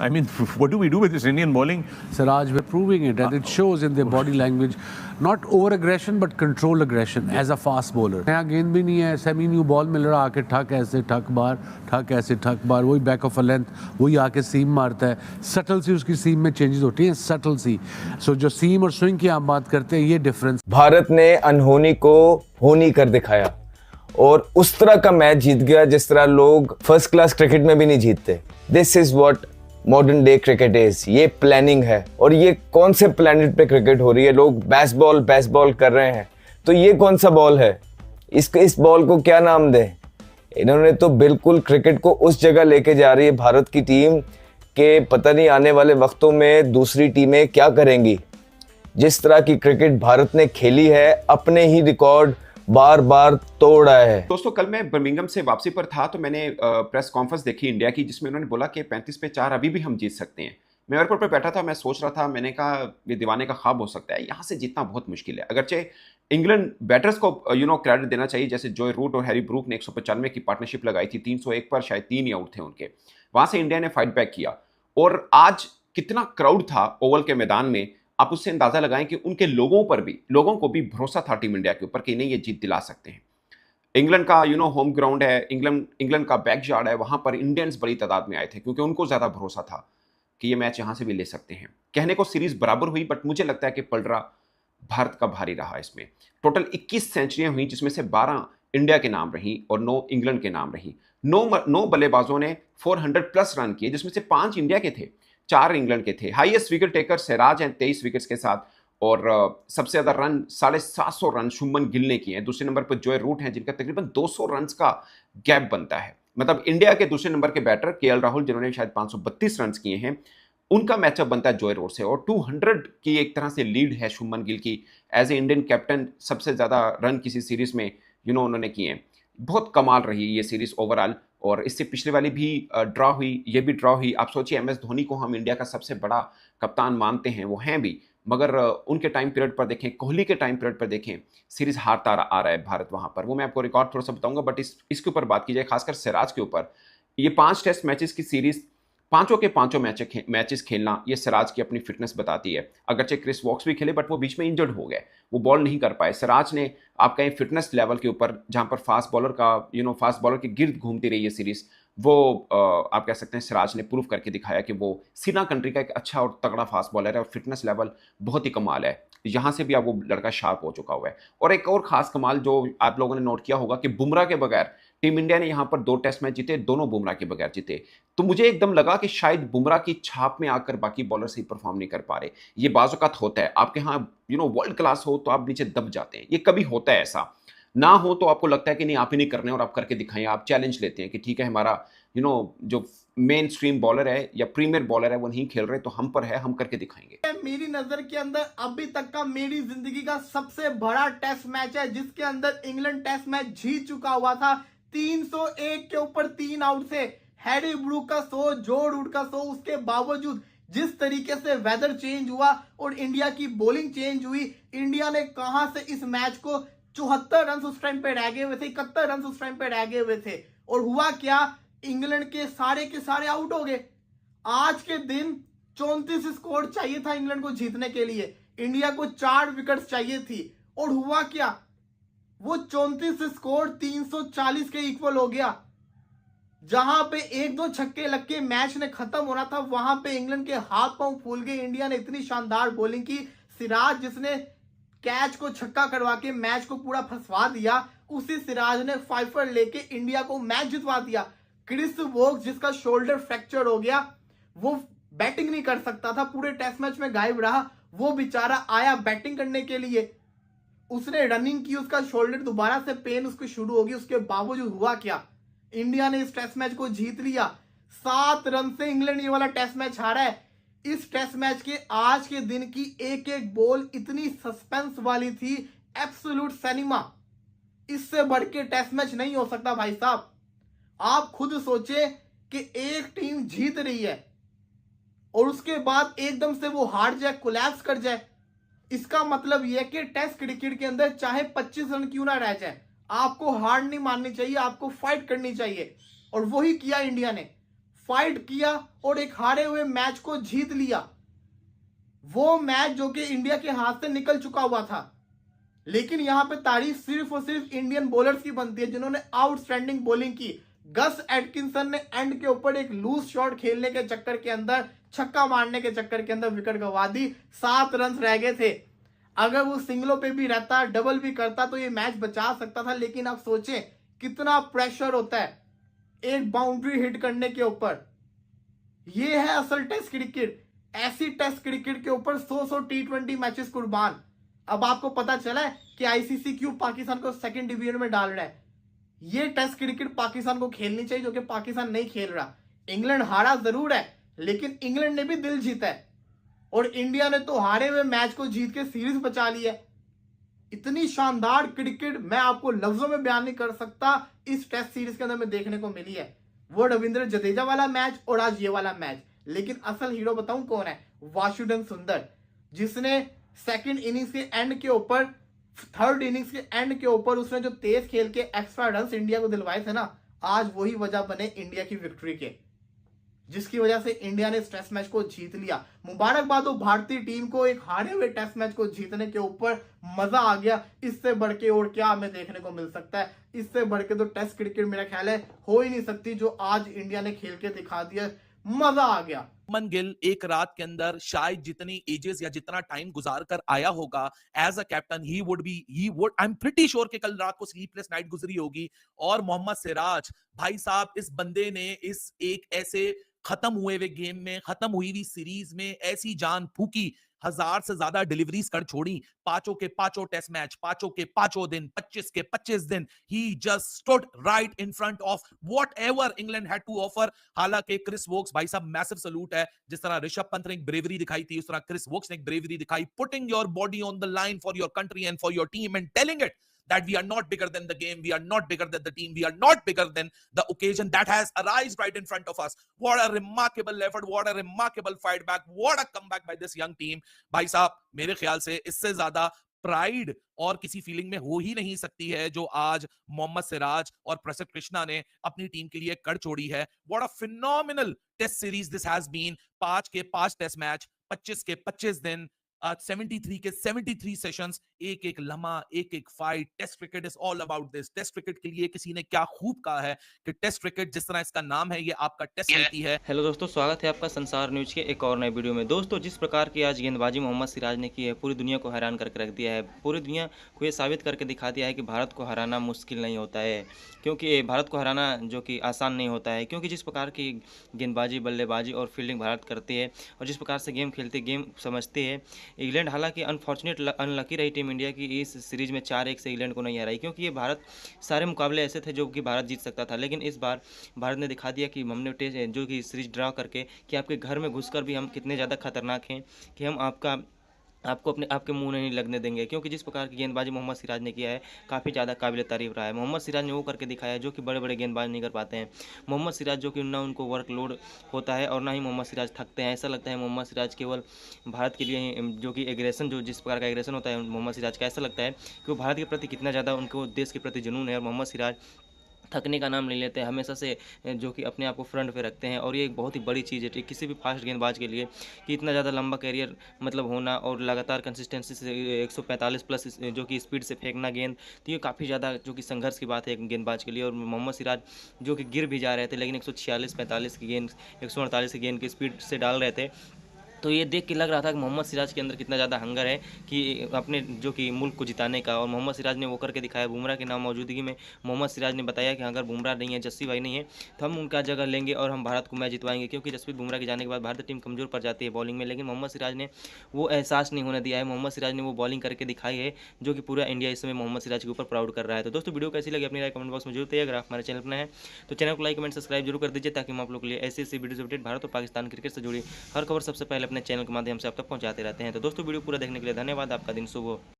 I mean, what do we do with this Indian bowling? Siraj, we're proving it, and it shows in their body language. Not over aggression, but controlled aggression as a fast bowler. नया गेंद भी नहीं है, semi new ball मिल रहा, आके ठक ऐसे ठक बार, ठक ऐसे ठक बार, वही बैक ऑफ अ लेंथ, वही आके सीम मारता है. सटल सी उसकी सीम में चेंजेस होती हैं, सटल सी. सो जो सीम और स्विंग की आप बात करते हैं, ये डिफरेंस. भारत ने अनहोनी को होनी कर दिखाया और उस तरह का मैच जीत गया जिस तरह लोग फर्स्ट क्लास क्रिकेट में भी नहीं जीतते. This is what modern day cricket is. ये प्लानिंग है. और ये कौन से प्लेनेट पे क्रिकेट हो रही है? लोग बेसबॉल कर रहे हैं, तो ये कौन सा बॉल है? इस बॉल को क्या नाम दें? इन्होंने तो बिल्कुल क्रिकेट को उस जगह लेके जा रही है भारत की टीम के पता नहीं आने वाले वक्तों में दूसरी टीमें क्या करेंगी. जिस तरह की क्रिकेट भारत ने खेली है, अपने ही रिकॉर्ड बार बार तोड़ा है. दोस्तों, कल मैं बर्मिंघम से वापसी पर था तो मैंने प्रेस कॉन्फ्रेंस देखी इंडिया की, जिसमें उन्होंने बोला कि 35 पे 4 अभी भी हम जीत सकते हैं. मैं एयरपोर्ट पर बैठा था, मैं सोच रहा था, मैंने कहा ये दीवाने का ख्वाब हो सकता है, यहाँ से जीतना बहुत मुश्किल है. अगरचे इंग्लैंड बैटर्स को क्रेडिट देना चाहिए, जैसे जॉय रूट और हैरी ब्रूक ने 195 की पार्टनरशिप लगाई थी, 301 पर शायद 3 ही आउट थे उनके. वहां से इंडिया ने फाइट बैक किया और आज कितना क्राउड था ओवल के मैदान में, आप उससे अंदाजा लगाएं कि उनके लोगों को भी भरोसा था टीम इंडिया के ऊपर कि नहीं, ये जीत दिला सकते हैं. इंग्लैंड का होम ग्राउंड है, इंग्लैंड का बैकयार्ड है, वहां पर इंडियंस बड़ी तादाद में आए थे क्योंकि उनको ज्यादा भरोसा था कि ये मैच यहां से भी ले सकते हैं. कहने को सीरीज बराबर हुई, बट मुझे लगता है कि पलड़ा भारत का भारी रहा. इसमें टोटल 21 सेंचुरियां हुई, जिसमें से 12 इंडिया के नाम रही और 9 इंग्लैंड के नाम रही. 9 बल्लेबाजों ने 400 प्लस रन किए, जिसमें से 5 इंडिया के थे, 4 इंग्लैंड के थे. हाईएस्ट विकेट टेकर सिराज हैं 23 विकेट्स के साथ, और सबसे ज्यादा रन 750 रन शुभमन गिल ने किए हैं. दूसरे नंबर पर जॉय रूट हैं, जिनका तकरीबन 200 रन का गैप बनता है. मतलब इंडिया के दूसरे नंबर के बैटर केएल राहुल, जिन्होंने शायद 532 रन किए हैं, उनका मैचअप बनता है जॉय रूट से. और 200 की एक तरह से लीड है शुभमन गिल की. एज ए इंडियन कैप्टन सबसे ज्यादा रन किसी सीरीज में उन्होंने किए हैं. बहुत कमाल रही ये सीरीज ओवरऑल. और इससे पिछले वाली भी ड्रॉ हुई, ये भी ड्रॉ हुई. आप सोचिए, एमएस धोनी को हम इंडिया का सबसे बड़ा कप्तान मानते हैं, वो हैं भी, मगर उनके टाइम पीरियड पर देखें, कोहली के टाइम पीरियड पर देखें, सीरीज हारता आ रहा है भारत वहां पर. वो मैं आपको रिकॉर्ड थोड़ा सा बताऊंगा, बट इसके ऊपर बात की जाए, खासकर सिराज के ऊपर. ये 5 टेस्ट मैचेस की सीरीज, पांचों के पांचों मैचेस खेलना, ये सिराज की अपनी फिटनेस बताती है. अगरचे क्रिस वॉक्स भी खेले, बट वो बीच में इंजर्ड हो गए, वो बॉल नहीं कर पाए. सिराज ने आप कहें फिटनेस लेवल के ऊपर, जहां पर फास्ट बॉलर के गिर्द घूमती रही है सीरीज, वो आप कह सकते हैं सिराज ने प्रूव करके दिखाया कि वो सीना कंट्री का एक अच्छा और तगड़ा फास्ट बॉलर है और फिटनेस लेवल बहुत ही कमाल है. यहाँ से भी अब वो लड़का शार्प हो चुका हुआ है. और एक और खास कमाल जो आप लोगों ने नोट किया होगा कि बुमराह के बगैर टीम इंडिया ने यहाँ पर 2 टेस्ट मैच जीते, दोनों बुमराह के बगैर जीते. तो मुझे एकदम लगा कि शायद बुमराह की छाप में आकर बाकी बॉलर सही परफॉर्म नहीं कर पा रहे. ये बाज़-औक़ात होता है, आपके यहाँ वर्ल्ड क्लास हो तो आप नीचे दब जाते हैं, ये कभी होता है. ऐसा ना हो तो आपको लगता है कि नहीं, आप ही नहीं करने और आप करके दिखाएं. आप चैलेंज लेते हैं कि ठीक है, हमारा जो मेन स्ट्रीम बॉलर है या प्रीमियर बॉलर है वो नहीं खेल रहे, तो हम पर है, हम करके दिखाएंगे. मेरी नजर के अंदर अभी तक का मेरी जिंदगी का सबसे बड़ा टेस्ट मैच है, जिसके अंदर इंग्लैंड टेस्ट मैच जीत चुका हुआ था 301 के ऊपर 3 आउट से. हैरी ब्रूक का 100, जो रूट का 100. उसके बावजूद जिस तरीके से वेदर चेंज हुआ और इंडिया की बॉलिंग चेंज हुई, इंडिया ने कहां से इस मैच को 74 रन उस टाइम पे रह गए हुए थे, 71 रन उस टाइम पे रह गए हुए थे. और हुआ क्या, इंग्लैंड के सारे आउट हो गए. आज के दिन 34 स्कोर चाहिए था इंग्लैंड को जीतने के लिए, इंडिया को 4 विकेट्स चाहिए थी. और हुआ क्या, वो 34 स्कोर 340 के इक्वल हो गया. जहां पे 1-2 छक्के लग के मैच ने खत्म होना था, वहां पे इंग्लैंड के हाथ पांव फूल गए. इंडिया ने इतनी शानदार बॉलिंग की. सिराज, जिसने कैच को छक्का करवा के मैच को पूरा फंसवा दिया, उसी सिराज ने 5 लेके इंडिया को मैच जितवा दिया. क्रिस वोक्स, जिसका शोल्डर फ्रैक्चर हो गया, वो बैटिंग नहीं कर सकता था, पूरे टेस्ट मैच में गायब रहा. वो बेचारा आया बैटिंग करने के लिए, उसने रनिंग की, उसका शोल्डर दोबारा से पेन उसको शुरू हो गई. उसके बावजूद हुआ क्या, इंडिया ने इस टेस्ट मैच को जीत लिया. 7 रन से इंग्लैंड ये वाला टेस्ट मैच हारा है. इस टेस्ट मैच के आज के दिन की एक एक बॉल इतनी सस्पेंस वाली थी, एब्सोल्यूट सिनेमा. इससे बढ़ के टेस्ट मैच नहीं हो सकता भाई साहब. आप खुद सोचे कि एक टीम जीत रही है और उसके बाद एकदम से वो हार जाए, कोलैप्स कर जाए. इसका मतलब यह कि टेस्ट क्रिकेट के अंदर चाहे 25 रन क्यों ना रह जाए, आपको हार नहीं माननी चाहिए, आपको फाइट करनी चाहिए. और वही किया इंडिया ने. फाइट किया और एक हारे हुए मैच को जीत लिया। वो मैच जो कि इंडिया के हाथ से निकल चुका हुआ था। लेकिन यहां पे तारीफ सिर्फ और सिर्फ इंडियन बॉलर्स की बनती है जिन्होंने आउटस्टैंडिंग बॉलिंग की। गस एटकिंसन ने एंड के ऊपर एक लूज शॉट खेलने के चक्कर के अंदर, छक्का मारने के चक्कर के अंदर विकेट गंवा दी। 7 रन रह गए थे। अगर वो सिंगलों पे भी रहता, डबल भी करता तो ये मैच बचा सकता था। लेकिन आप सोचें कितना प्रेशर होता है एक बाउंड्री हिट करने के ऊपर। ये है असल टेस्ट क्रिकेट। ऐसी टेस्ट क्रिकेट के ऊपर 100 T20 मैचेस कुर्बान। अब आपको पता चला है कि आईसीसी क्यों पाकिस्तान को सेकंड डिवीजन में डाल रहा है। ये टेस्ट क्रिकेट पाकिस्तान को खेलनी चाहिए, जो कि पाकिस्तान नहीं खेल रहा। इंग्लैंड हारा जरूर है, लेकिन इंग्लैंड ने भी दिल जीता है और इंडिया ने तो हारे हुए मैच को जीत के सीरीज बचा ली है। इतनी शानदार क्रिकेट मैं आपको लफ्जों में बयान नहीं कर सकता इस टेस्ट सीरीज के अंदर में देखने को मिली है। वो रविंद्र जडेजा वाला मैच और आज ये वाला मैच। लेकिन असल हीरो बताऊं कौन है? वाशुधन सुंदर, जिसने सेकंड इनिंग्स के एंड के ऊपर, थर्ड इनिंग्स के एंड के ऊपर उसने जो तेज खेल के एक्स्ट्रा रन्स इंडिया को दिलवाए थे ना, आज वही वजह बने इंडिया की विक्ट्री के, जिसकी वजह से इंडिया ने इस टेस्ट मैच को जीत लिया। मुबारकबाद हो भारतीय टीम को एक हारे हुए टेस्ट मैच को जीतने के ऊपर। मजा आ गया। इससे बढ़ के और क्या हमें देखने को मिल सकता है? इससे बढ़ के तो टेस्ट क्रिकेट मेरा ख्याल है हो ही नहीं सकती जो आज इंडिया ने खेल के दिखा दिया। मजा आ गया। शुभमन गिल एक रात के अंदर शायद जितनी एजेस या जितना टाइम गुजार कर आया होगा as a captain, he would I am pretty sure कि कल रात को स्लीपलेस नाइट गुजरी होगी। और मोहम्मद सिराज भाई साहब, इस बंदे ने इस एक ऐसे खत्म हुए हुए गेम में, खत्म हुई हुई सीरीज में ऐसी जान फूकी, 1000 से ज्यादा डिलीवरीज कर छोड़ी। पांचों के पांचों टेस्ट मैच, पांचों के पांचों दिन, 25 के 25 दिन, he just stood right in front of whatever England had to offer. हालांकि क्रिस वोक्स भाई साहब मैसिव सलूट है। जिस तरह ऋषभ पंत ने एक ब्रेवरी दिखाई थी, उस तरह क्रिस वोक्स ने एक ब्रेवरी दिखाई, putting your body on the line for your country and for your team and telling it that we are not bigger than the game, we are not bigger than the team, we are not bigger than the occasion that has arisen right in front of us. What a remarkable effort, what a remarkable fight back, what a comeback by this young team. भाई साहब, मेरे ख्याल से इससे ज्यादा pride और किसी feeling में हो ही नहीं सकती है जो आज मोहम्मद सिराज और प्रसिद्ध कृष्णा ने अपनी टीम के लिए कर छोड़ी है। What a phenomenal test series this has been. 5 के 5 टेस्ट मैच, 25 के 25 दिन, 73 के 73 सेशंस, एक एक लम्हा, एक एक fight. Test cricket is all about this. Test cricket के लिए किसी ने क्या खूब कहा है कि टेस्ट क्रिकेट जिस तरह इसका नाम है, ये आपका टेस्ट रहती है। हेलो दोस्तों, स्वागत है आपका संसार न्यूज के एक और नए वीडियो में। दोस्तों, जिस प्रकार की आज गेंदबाजी मोहम्मद सिराज ने की है, पूरी दुनिया को हैरान करके रख दिया है। पूरी दुनिया को ये साबित करके दिखा दिया है कि भारत को हराना मुश्किल नहीं होता है, क्योंकि भारत को हराना जो कि आसान नहीं होता है। क्योंकि जिस प्रकार की गेंदबाजी, बल्लेबाजी और फील्डिंग भारत करती है और जिस प्रकार से गेम खेलते, गेम समझते हैं, इंग्लैंड हालांकि अनफॉर्चुनेट अनलकी रही टीम इंडिया की इस सीरीज में 4-1 से इंग्लैंड को नहीं हराई। क्योंकि ये भारत, सारे मुकाबले ऐसे थे जो कि भारत जीत सकता था, लेकिन इस बार भारत ने दिखा दिया कि हमने टेस्ट जो कि सीरीज ड्रा करके कि आपके घर में घुसकर भी हम कितने ज़्यादा खतरनाक हैं कि हम आपको आपके मुंह नहीं लगने देंगे। क्योंकि जिस प्रकार की गेंदबाजी मोहम्मद सिराज ने किया है, काफ़ी ज़्यादा काबिल तारीफ रहा है। मोहम्मद सिराज ने वो करके दिखाया है जो कि बड़े बड़े गेंदबाज नहीं कर पाते हैं। मोहम्मद सिराज जो कि ना उनको वर्कलोड होता है और ना ही मोहम्मद सिराज थकते हैं। ऐसा लगता है मोहम्मद सिराज केवल भारत के लिए ही, जो कि एग्रेशन, जो जिस प्रकार का एग्रेशन होता है मोहम्मद सिराज का, ऐसा लगता है कि वो भारत के प्रति कितना ज़्यादा उनको देश के प्रति जुनून है। और मोहम्मद सिराज थकने का नाम नहीं लेते हैं, हमेशा से जो कि अपने आप को फ्रंट पे रखते हैं। और ये एक बहुत ही बड़ी चीज़ है किसी भी फास्ट गेंदबाज के लिए कि इतना ज़्यादा लंबा कैरियर मतलब होना और लगातार कंसिस्टेंसी से 145 प्लस जो कि स्पीड से फेंकना गेंद, तो ये काफ़ी ज़्यादा जो कि संघर्ष की बात है एक गेंदबाज के लिए। और मोहम्मद सिराज जो कि गिर भी जा रहे थे, लेकिन 146-45 की गेंद, 148 की गेंद की स्पीड से डाल रहे थे। तो ये देख के लग रहा था कि मोहम्मद सिराज के अंदर कितना ज़्यादा हंगर है कि अपने जो कि मुल्क को जिताने का। और मोहम्मद सिराज ने वो करके दिखाया। बुमराह की नाम मौजूदगी में मोहम्मद सिराज ने बताया कि अगर बुमराह नहीं है, जस्सी भाई नहीं है, तो हम उनका जगह लेंगे और हम भारत को मैच जितवाएंगे। क्योंकि जसप्रीत बुमराह के जाने के बाद भारतीय टीम कमज़ोर पड़ जाती है बॉलिंग में, लेकिन मोहम्मद सिराज ने वो एहसास नहीं होने दिया है। मोहम्मद सिराज ने वो बॉलिंग करके दिखाई है जो कि पूरा इंडिया इस समय मोहम्मद सिराज के ऊपर प्राउड कर रहा है। तो दोस्तों, वीडियो कैसी लगी अपनी राय कमेंट बॉक्स में जरूर दिए। अगर आप हमारे चैनल पर नए हैं तो चैनल को लाइक, कमेंट, सब्सक्राइब जरूर कर दीजिए, ताकि हम आप लोग के लिए ऐसी वीडियो अपडेट भारत और पाकिस्तान क्रिकेट से जुड़ी हर खबर सबसे पहले अपने चैनल के माध्यम से आप तक पहुंचाते रहते हैं। तो दोस्तों, वीडियो पूरा देखने के लिए धन्यवाद। आपका दिन शुभ हो।